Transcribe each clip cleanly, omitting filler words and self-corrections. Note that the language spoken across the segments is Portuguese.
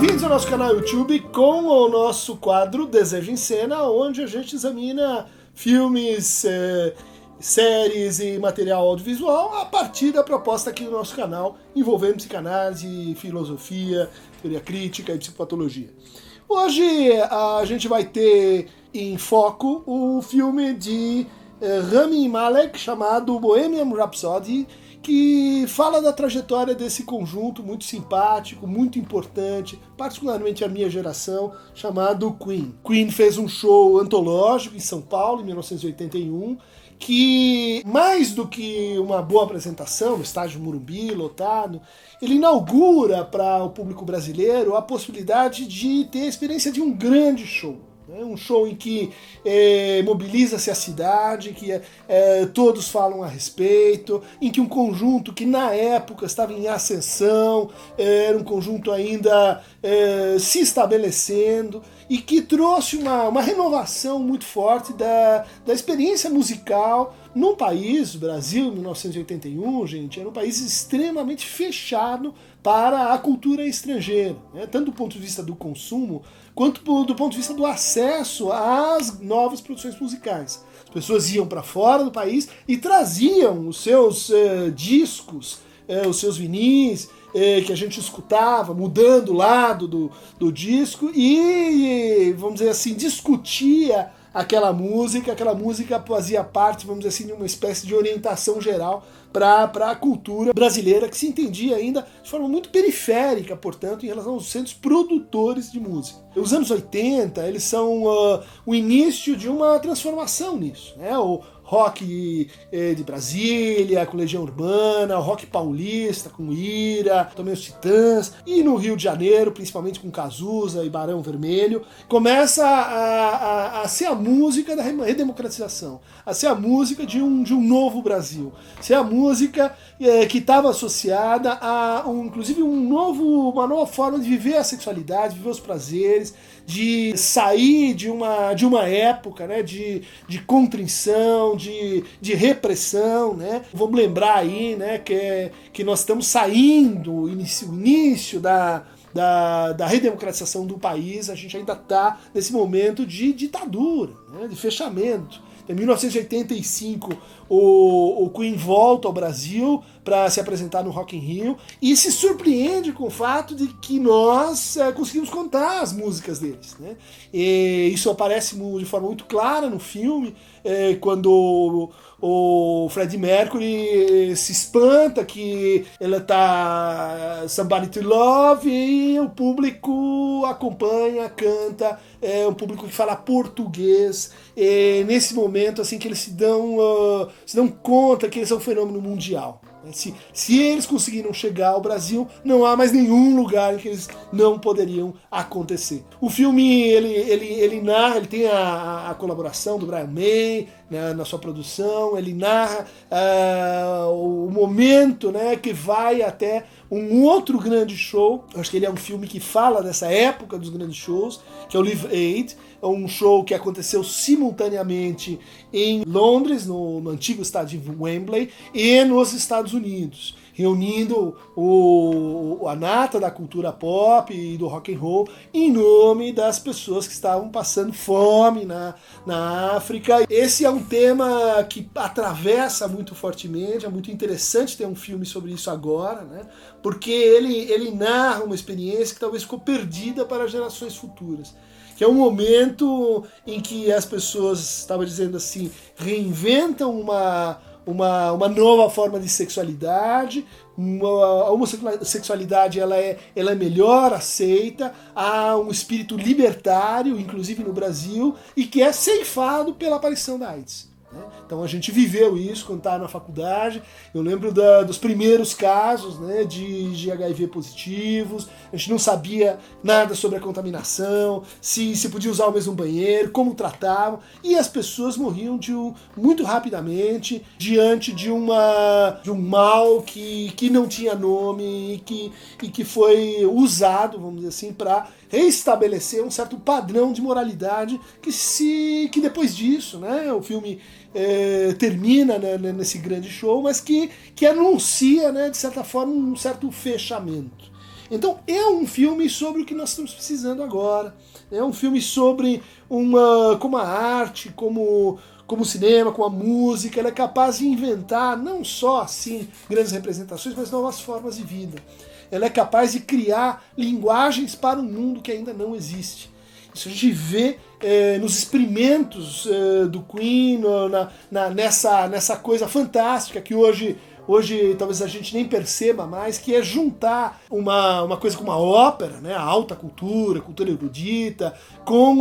Bem-vindos ao nosso canal YouTube com o nosso quadro Desejo em Cena, onde a gente examina filmes, séries e material audiovisual a partir da proposta aqui do nosso canal envolvendo psicanálise, filosofia, teoria crítica e psicopatologia. Hoje a gente vai ter em foco o filme de Rami Malek chamado Bohemian Rhapsody, que fala da trajetória desse conjunto muito simpático, muito importante, particularmente a minha geração, chamado Queen. Queen fez um show antológico em São Paulo, em 1981, que, mais do que uma boa apresentação no estádio Morumbi, lotado, ele inaugura para o público brasileiro a possibilidade de ter a experiência de um grande show. Um show em que mobiliza-se a cidade, que todos falam a respeito, em que um conjunto que na época estava em ascensão, era um conjunto ainda se estabelecendo, e que trouxe uma renovação muito forte da experiência musical num país, o Brasil, 1981, gente, era um país extremamente fechado para a cultura estrangeira, né? Tanto do ponto de vista do consumo, quanto do ponto de vista do acesso às novas produções musicais. As pessoas iam para fora do país e traziam os seus discos, os seus vinis, que a gente escutava, mudando o lado do disco e, vamos dizer assim, discutia aquela música fazia parte, vamos dizer assim, de uma espécie de orientação geral para a cultura brasileira, que se entendia ainda de forma muito periférica, portanto, em relação aos centros produtores de música. Os anos 80, eles são o início de uma transformação nisso, né? O rock de Brasília, com Legião Urbana, o rock paulista, com Ira, também os Titãs, e no Rio de Janeiro, principalmente com Cazuza e Barão Vermelho, começa a ser a música da redemocratização, a ser a música de um novo Brasil, ser a música que estava associada a, inclusive, uma nova forma de viver a sexualidade, viver os prazeres, de sair de uma época, né, de contrição, de repressão, né? Vamos lembrar aí, né, que nós estamos saindo, o início da redemocratização do país, a gente ainda está nesse momento de ditadura, né, de fechamento. Em 1985, o Queen volta ao Brasil para se apresentar no Rock in Rio e se surpreende com o fato de que nós conseguimos contar as músicas deles, né? E isso aparece de forma muito clara no filme, quando o Freddie Mercury se espanta que ela tá Somebody to Love e o público acompanha, canta, um público que fala português, nesse momento assim que eles se dão conta que eles são um fenômeno mundial. Se eles conseguiram chegar ao Brasil, não há mais nenhum lugar em que eles não poderiam acontecer. O filme ele narra, ele tem a colaboração do Brian May, né, na sua produção, ele narra o momento, né, que vai até um outro grande show. Eu acho que ele é um filme que fala dessa época dos grandes shows, que é o Live Aid, um show que aconteceu simultaneamente em Londres, no antigo estádio de Wembley, e nos Estados Unidos, reunindo a nata da cultura pop e do rock and roll em nome das pessoas que estavam passando fome na África. Esse é um tema que atravessa muito fortemente, é muito interessante ter um filme sobre isso agora, né? Porque ele narra uma experiência que talvez ficou perdida para gerações futuras, que é um momento em que as pessoas, estava dizendo assim, reinventam uma nova forma de sexualidade, a homossexualidade ela é melhor aceita, há um espírito libertário, inclusive no Brasil, e que é ceifado pela aparição da AIDS. Então a gente viveu isso quando estava na faculdade. Eu lembro dos primeiros casos, né, de HIV positivos. A gente não sabia nada sobre a contaminação, se podia usar o mesmo banheiro, como tratavam, e as pessoas morriam muito rapidamente diante de um mal que não tinha nome e que foi usado, vamos dizer assim, para reestabelecer um certo padrão de moralidade que depois disso, né, o filme termina, né, nesse grande show, mas que anuncia, né, de certa forma, um certo fechamento. Então é um filme sobre o que nós estamos precisando agora. É um filme sobre como a arte, como o cinema, como a música, ela é capaz de inventar não só assim grandes representações, mas novas formas de vida. Ela é capaz de criar linguagens para um mundo que ainda não existe. Isso a gente vê nos experimentos do Queen, nessa coisa fantástica que hoje talvez a gente nem perceba mais, que é juntar uma coisa como a ópera, né, a alta cultura, cultura erudita, com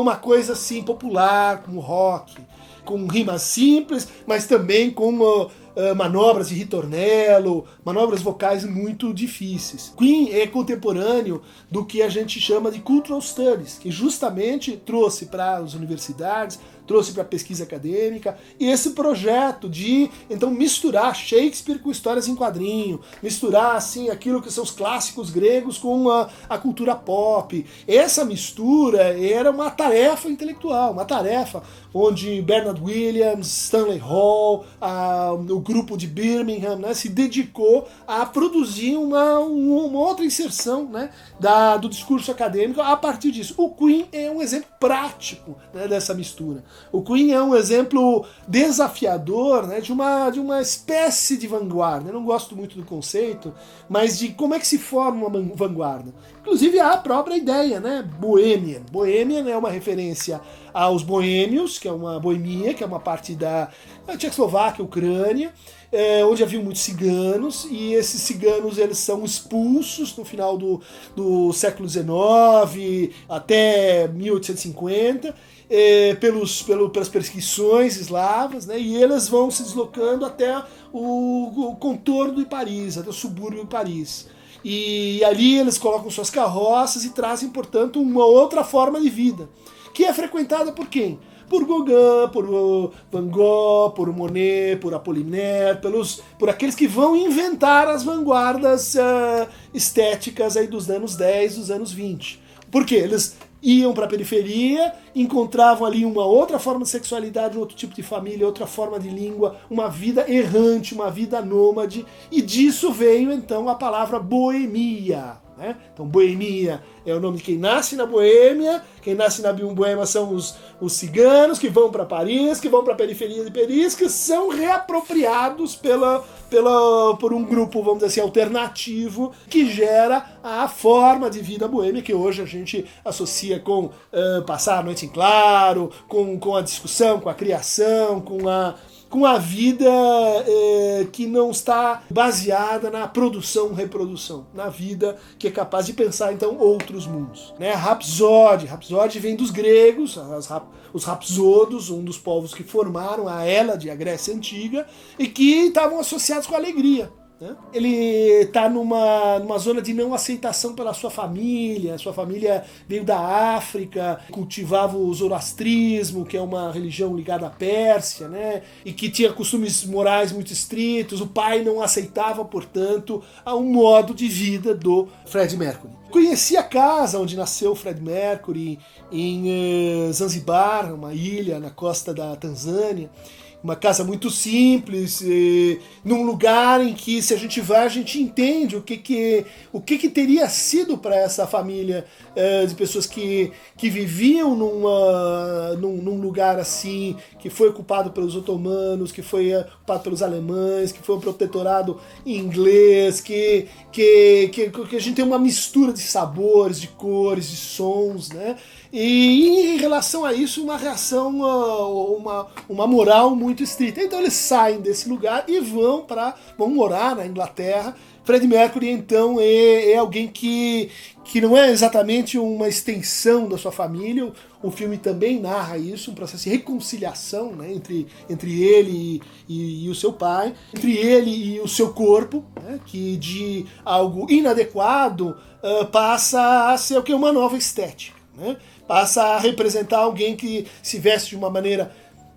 uma coisa assim popular, como o rock, com rimas simples, mas também com manobras de ritornello, manobras vocais muito difíceis. Queen é contemporâneo do que a gente chama de Cultural Studies, que justamente trouxe para as universidades, trouxe para a pesquisa acadêmica, e esse projeto de, então, misturar Shakespeare com histórias em quadrinho, misturar, assim, aquilo que são os clássicos gregos com a cultura pop. Essa mistura era uma tarefa intelectual, uma tarefa onde Bernard Williams, Stanley Hall, o grupo de Birmingham, né, se dedicou a produzir uma outra inserção, né, do discurso acadêmico a partir disso. O Queen é um exemplo prático, né, dessa mistura. O Queen é um exemplo desafiador, né, de uma espécie de vanguarda. Eu não gosto muito do conceito, mas de como é que se forma uma vanguarda. Inclusive a própria ideia, né, Bohemian. Bohemian é uma referência aos boêmios, que é uma boemia, que é uma parte da Tchecoslováquia, Ucrânia, onde havia muitos ciganos, e esses ciganos eles são expulsos no final do século XIX até 1850, pelas perseguições eslavas, né, e eles vão se deslocando até o contorno de Paris, até o subúrbio de Paris. E ali eles colocam suas carroças e trazem, portanto, uma outra forma de vida, que é frequentada por quem? Por Gauguin, por Van Gogh, por Monet, por Apollinaire, por aqueles que vão inventar as vanguardas estéticas aí dos anos 10, dos anos 20. Por quê? Eles iam para a periferia, encontravam ali uma outra forma de sexualidade, um outro tipo de família, outra forma de língua, uma vida errante, uma vida nômade, e disso veio então a palavra boemia. Né? Então, boemia é o nome de quem nasce na Boêmia, quem nasce na Boêmia são os ciganos que vão para Paris, que vão para a periferia de Paris, que são reapropriados por um grupo, vamos dizer assim, alternativo, que gera a forma de vida boêmia que hoje a gente associa com passar a noite em claro, com a discussão, com a criação, com a vida que não está baseada na produção-reprodução, na vida que é capaz de pensar, então, outros mundos. Né? Rhapsody vem dos gregos, os rapsodos, um dos povos que formaram a Hélade, a Grécia Antiga, e que estavam associados com a alegria. Né? Ele está numa zona de não aceitação pela sua família veio da África, cultivava o zoroastrismo, que é uma religião ligada à Pérsia, né? E que tinha costumes morais muito estritos, o pai não aceitava, portanto, um modo de vida do Freddie Mercury. Conheci a casa onde nasceu o Freddie Mercury, em Zanzibar, uma ilha na costa da Tanzânia. Uma casa muito simples, num lugar em que, se a gente vai, a gente entende o que teria sido para essa família de pessoas que viviam num lugar assim, que foi ocupado pelos otomanos, que foi ocupado pelos alemães, que foi um protetorado inglês, que a gente tem uma mistura de sabores, de cores, de sons, né? E em relação a isso, uma reação, uma moral muito estrita. Então eles saem desse lugar e vão morar na Inglaterra. Freddie Mercury, então, é alguém que não é exatamente uma extensão da sua família. O filme também narra isso, um processo de reconciliação, né, entre ele e o seu pai, entre ele e o seu corpo, né, que de algo inadequado passa a ser o que? Uma nova estética. Né? Passa a representar alguém que se veste de uma maneira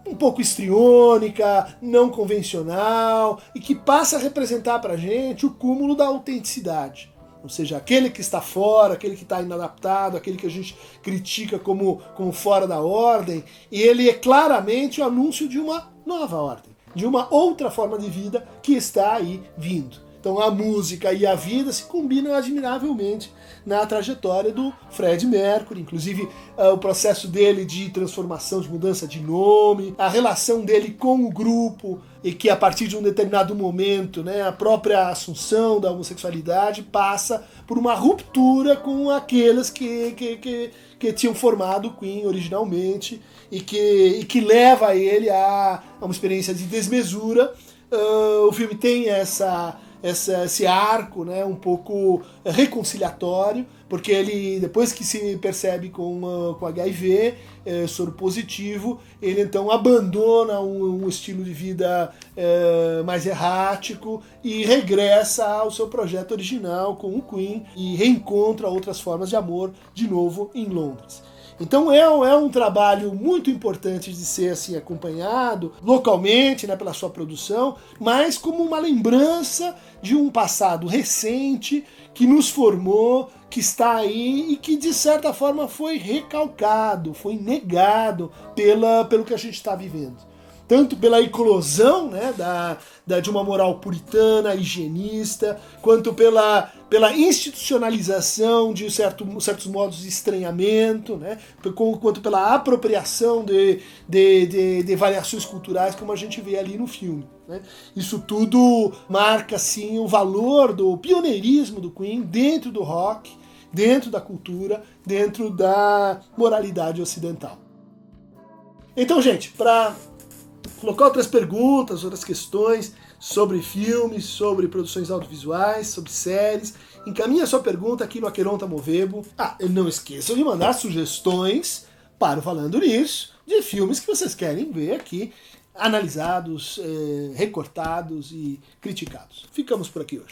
um pouco histriônica, não convencional, e que passa a representar pra gente o cúmulo da autenticidade. Ou seja, aquele que está fora, aquele que está inadaptado, aquele que a gente critica como fora da ordem, e ele é claramente o anúncio de uma nova ordem, de uma outra forma de vida que está aí vindo. Então a música e a vida se combinam admiravelmente na trajetória do Fred Mercury, inclusive o processo dele de transformação, de mudança de nome, a relação dele com o grupo, e que a partir de um determinado momento, né, a própria assunção da homossexualidade passa por uma ruptura com aqueles que tinham formado o Queen originalmente e que leva ele a uma experiência de desmesura. O filme tem esse arco, né, um pouco reconciliatório, porque ele, depois que se percebe com HIV, soro positivo, ele então abandona um estilo de vida mais errático e regressa ao seu projeto original com o Queen e reencontra outras formas de amor de novo em Londres. Então é um trabalho muito importante de ser assim acompanhado localmente, né, pela sua produção, mas como uma lembrança de um passado recente que nos formou, que está aí e que de certa forma foi recalcado, foi negado pelo que a gente está vivendo. Tanto pela eclosão, né, de uma moral puritana, higienista, quanto pela institucionalização de certos modos de estranhamento, né, quanto pela apropriação de variações culturais, como a gente vê ali no filme. Né. Isso tudo marca, sim, o valor do pioneirismo do Queen dentro do rock, dentro da cultura, dentro da moralidade ocidental. Então, gente, para colocar outras perguntas, outras questões sobre filmes, sobre produções audiovisuais, sobre séries, encaminhe a sua pergunta aqui no Aqueronta Movebo. E não esqueçam de mandar sugestões para o Falando Nisso, de filmes que vocês querem ver aqui, analisados, recortados e criticados. Ficamos por aqui hoje.